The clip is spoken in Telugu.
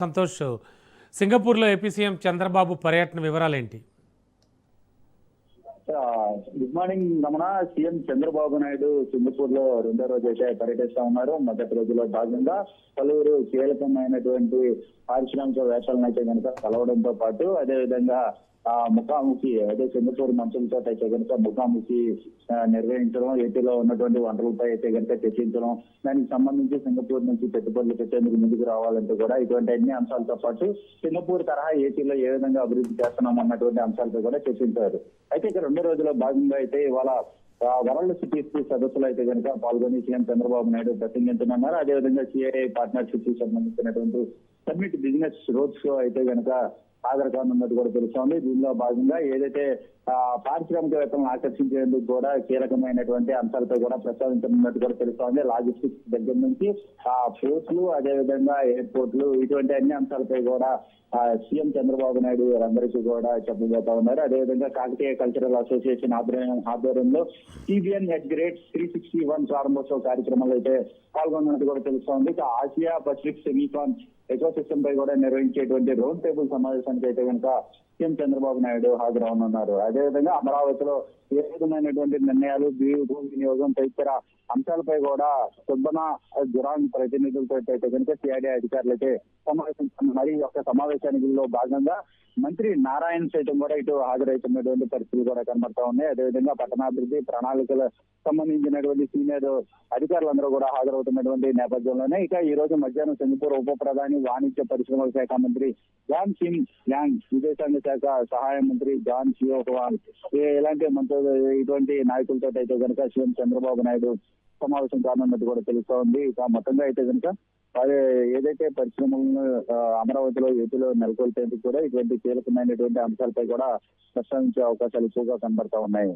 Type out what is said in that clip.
సంతోష్, సింగపూర్లో ఏపీ సీఎం చంద్రబాబు పర్యటన వివరాలేంటి? Good morning Ramana. CM Chandrababu Naidu Singapore లో రెండో రోజు అయితే పర్యటిస్తా ఉన్నారు. మొదటి రోజులో భాగంగా పలువురు కీలకమైనటువంటి పారిశ్రామికవేత్తలను అయితే కనుక కలవడంతో పాటు అదేవిధంగా ముఖాముఖి అదే సింగపూర్ మంత్రులతో అయితే కనుక ముఖాముఖి నిర్వహించడం, ఏపీలో ఉన్నటువంటి వనరులపై అయితే కనుక చర్చించడం, దానికి సంబంధించి సింగపూర్ నుంచి పెట్టుబడులు పెట్టేందుకు ముందుకు రావాలంటే కూడా ఇటువంటి అన్ని అంశాలతో పాటు సింగపూర్ తరహా ఏపీలో ఏ విధంగా అభివృద్ధి చేస్తున్నాం అన్నటువంటి అంశాలపై కూడా చర్చించారు. అయితే ఇక రెండో రోజుల భాగంగా అయితే ఇవాళ వరల్డ్ సిటీస్ సదస్సులో అయితే కనుక పాల్గొని సీఎం చంద్రబాబు నాయుడు ప్రసంగించనున్నారు. అదేవిధంగా సిఐఐ పార్ట్నర్షిప్ కి సంబంధించినటువంటి సబ్మిట్ బిజినెస్ రోడ్ షో అయితే కనుక హాజరు కానున్నట్టు కూడా తెలుస్తోంది. దీనిలో భాగంగా ఏదైతే పారిశ్రామికవేత్తలను ఆకర్షించేందుకు కూడా కీలకమైనటువంటి అంశాలపై కూడా ప్రస్తావించనున్నట్టు కూడా తెలుస్తోంది. లాజిస్టిక్స్ దగ్గర నుంచి పోర్టులు, అదేవిధంగా ఎయిర్పోర్ట్లు, ఇటువంటి అన్ని అంశాలపై కూడా సీఎం చంద్రబాబు నాయుడు అందరికీ కూడా చెప్పబోతా ఉన్నారు. అదేవిధంగా కాకతీయ కల్చరల్ అసోసియేషన్ ఆధ్వర్యంలో సిబిఎన్ ఎట్ గ్రేట్ 361 ప్రారంభోత్సవ కార్యక్రమాలు అయితే పాల్గొన్నట్టు కూడా తెలుస్తోంది. ఇక Asia Pacific semicon eco system పై కూడా నిర్వహించేటువంటి రౌండ్ టేబుల్ సమావేశానికి అయితే కనుక సీఎం చంద్రబాబు నాయుడు హాజరవనున్నారు. అదేవిధంగా అమరావతిలో ఏ విధమైనటువంటి నిర్ణయాలు, భూ వినియోగం తదితర అంశాలపై కూడా సుబ్బన జురాన్ ప్రతినిధులతో అయితే కనుక సిఐడి అధికారులు అయితే మరి యొక్క సమావేశానిలో భాగంగా మంత్రి నారాయణ సైతం కూడా ఇటు హాజరవుతున్నటువంటి పరిస్థితులు కూడా కనబడతా ఉన్నాయి. అదేవిధంగా పట్టణాభివృద్ధి ప్రణాళికల సంబంధించినటువంటి సీనియర్ అధికారులందరూ కూడా హాజరవుతున్నటువంటి నేపథ్యంలోనే ఇక ఈ రోజు మధ్యాహ్నం సింగపూర్ ఉప ప్రధాని వాణిజ్య పరిశ్రమల శాఖ మంత్రి జాన్ సిమ్ యాంగ్, విదేశాంగ శాఖ సహాయ మంత్రి జాన్ సియోహ్వాన్ ఇలాంటి మంత్రులు ఇటువంటి నాయకులతో అయితే కనుక సీఎం చంద్రబాబు నాయుడు సమావేశం కానున్నట్టు కూడా తెలుస్తోంది. ఇక మొత్తంగా అయితే కనుక ఏదైతే పరిశ్రమలను అమరావతిలో ఏపీలో నెలకొల్పేందుకు కూడా ఇటువంటి కీలకమైనటువంటి అంశాలపై కూడా ప్రస్తావించే అవకాశాలు ఎక్కువగా కనబడతా ఉన్నాయి.